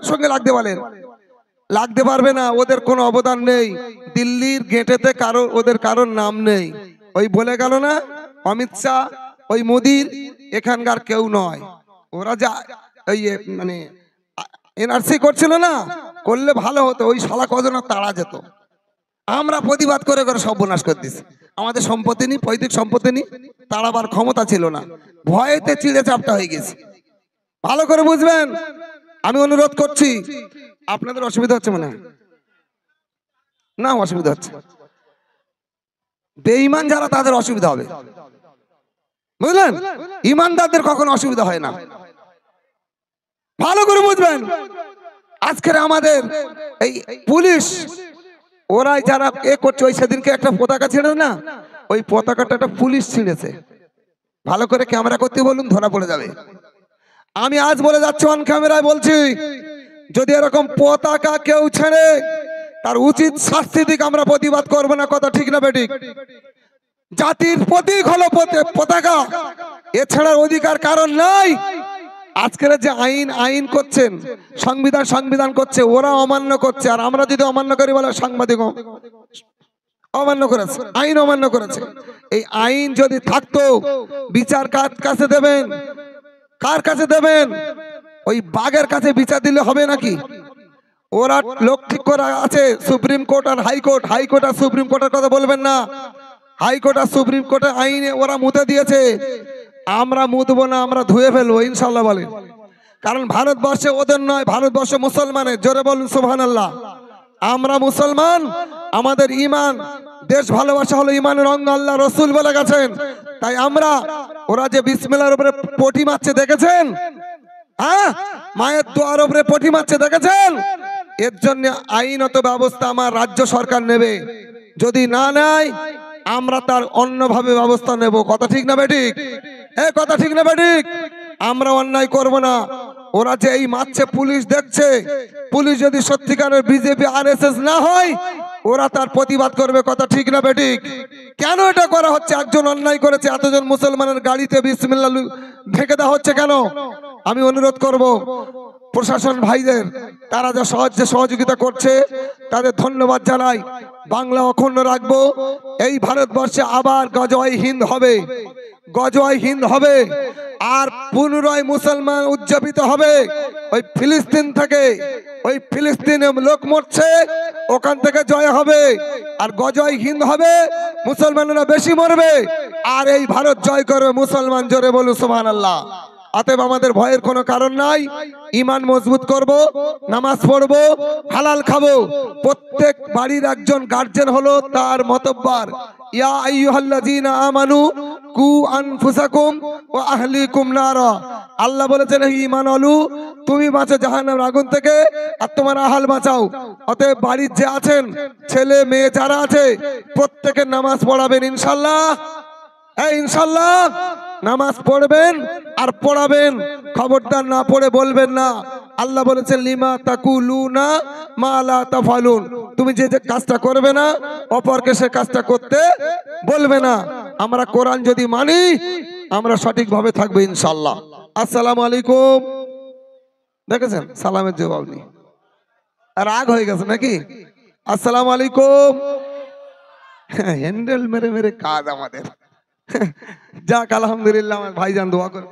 সঙ্গে লাগতে বলেন, লাগতে পারবে না, ওদের কোনো অবদান নেই। দিল্লির গেটেতে কারো ওদের কারোর নাম নেই। ওই বলে গেল না অমিত শাহ, ওই মোদির এখানকার কেউ নয়। ওরা যা ওই মানে এনআরসি করছিল না, করলে ভালো হতো, ওই শালা কজন তাড়া যেত। আমরা প্রতিবাদ করে করে সর্বনাশ করে দিছি। আমাদের সম্পত্তি নেই, পৈতৃক সম্পত্তি নেই, তাড়াবার ক্ষমতা ছিল না, ভয়েতে চিড়ে চাপটা হয়ে গেছে। ভালো করে বুঝবেন, আমি অনুরোধ করছি। আপনাদের অসুবিধা হচ্ছে মনে হয় না? অসুবিধা হচ্ছে, বেঈমান যারা তাদের অসুবিধা হবে, বুঝলেন? ইমানদারদের কখনো অসুবিধা হয় না। ভালো করে বুঝবেন। আজকের আমাদের এই পুলিশ, ওরাই যারা এ করছে, ওই সেদিনকে একটা পতাকা ছিঁড়ে না, ওই পতাকাটা একটা পুলিশ ছিঁড়েছে। ভালো করে ক্যামেরা করতে বলুন, ধরা পড়ে যাবে। আমি আজ বলে যাচ্ছি, অন ক্যামেরায় বলছি, যদি এরকম পতাকা কেউ ছেড়ে তার উচিত শাস্তি দিক, আমরা প্রতিবাদ করবো না। কথা ঠিক না বেঠিক? জাতির প্রতীক হলো পতাকা, এছাড়া অধিকার কারণ নাই। আজকের যে আইন করছেন, সংবিধান করছে, ওরা অমান্য করছে। আর আমরা যদি অমান্য করি বলে সাংবাদিক অমান্য করেছে, আইন অমান্য করেছে। এই আইন যদি থাকতো, বিচার কার কাছে দেবেন? কার কাছে দেবেন? ওই বাঘের কাছে বিচার দিলে হবে নাকি? ওরা লোক ঠিক করা আছে, সুপ্রিম কোর্ট আর হাইকোর্ট। হাইকোর্ট আর সুপ্রিম কোর্টের কথা বলবেন না। হাইকোর্ট আর সুপ্রিম কোর্টের আইনে ওরা মুতে দিয়েছে, আমরা মুতবো না, আমরা ধুয়ে ফেলবো ইনশাল্লাহ বলে। কারণ ভারতবর্ষে ওদের নয়, ভারতবর্ষে মুসলমানের। জোরে বলুন সুবহানাল্লাহ। আমরা মুসলমান, আমাদের ইমান, দেশ ভালোবাসা হলো ইমানের অঙ্গ, আল্লাহ রসুল বলে গেছেন। তাই আমরা, ওরা যে বিসমিল্লাহর উপরে পটি মারছে দেখেছেন? হ্যাঁ, মায়ের দোয়ার উপরে পটি মারছে দেখেছেন? এর জন্য আইনত ব্যবস্থা আমার রাজ্য সরকার নেবে। যদি না নেয়, আমরা তার অন্যভাবে ব্যবস্থা নেব। কথা ঠিক না বেঠিক? কথা ঠিক না বেঠিক? আমরা অন্যায় করব না। ওরা যে এই মারছে, পুলিশ দেখছে। পুলিশ যদি সত্যিকারের বিজেপি আরএসএস না হয়, ওরা তার প্রতিবাদ করবে। কথা ঠিক না বেঠিক? কেন এটা করা হচ্ছে? একজন অন্যায় করেছে, এতজন মুসলমানের গাড়িতে বিসমিল্লাহ ঢেকে দেওয়া হচ্ছে কেন? আমি অনুরোধ করব প্রশাসন ভাইদের, তারা যা সহযোগিতা করছে তাদের ধন্যবাদ জানাই। বাংলা অখণ্ড রাখবো। এই ভারতবর্ষে আবার গজওয়াই হিন্দ হবে, গজওয়াই হিন্দ হবে। আর পুনরায় মুসলমান উজ্জীবিত হবে। ওই ফিলিস্তিন থেকে, ওই ফিলিস্তিনে লোক মরছে, ওখান থেকে জয় হবে। আর গজওয়াই হিন্দ হবে, মুসলমানেরা বেশি মরবে, আর এই ভারত জয় করবে মুসলমান। জোরে বলুন সুবহানাল্লাহ। অতএব আমাদের ভয়ের কোনো কারণ নাই। ঈমান মজবুত করব, নামাজ পড়ব, হালাল খাবো। প্রত্যেক বাড়ির একজন গার্জেন হলো তার মাতব্বর। ইয়া আইয়ুহাল্লাযীনা আমানু কু আনফুসাকুম ওয়া আহলিকুম নারা। আল্লাহ বলেছেন, হে ঈমানওয়ালা, তুমি বাঁচো জাহান্নামের আগুন থেকে, আর তোমার আহাল বাঁচাও। অতএব বাড়ির যে আছেন, ছেলে মেয়ে যারা আছে, প্রত্যেকের নামাজ পড়াবেন ইনশাআল্লাহ। ইনশাআল্লাহ নামাজ পড়বেন আর পড়াবেন। খবরদার না পড়ে বলবেন না। আল্লাহ বলেছেন, লিমা তাকুলুনা মা লা তাফালুন। তুমি যে কাজটা করবে না, অপরকে সে কাজটা করতে বলবে না। আমরা কোরআন যদি মানি, আমরা সঠিকভাবে থাকবো ইনশাআল্লাহ। আসসালামু আলাইকুম। দেখেছেন সালামের জবাব নেই, রাগ হয়ে গেছে নাকি? আসসালামু আলাইকুম। হ্যান্ডেল মেরে মেরে কাজ আমাদের। যাক আলহামদুলিল্লাহ, আমার ভাইজান দোয়া করে।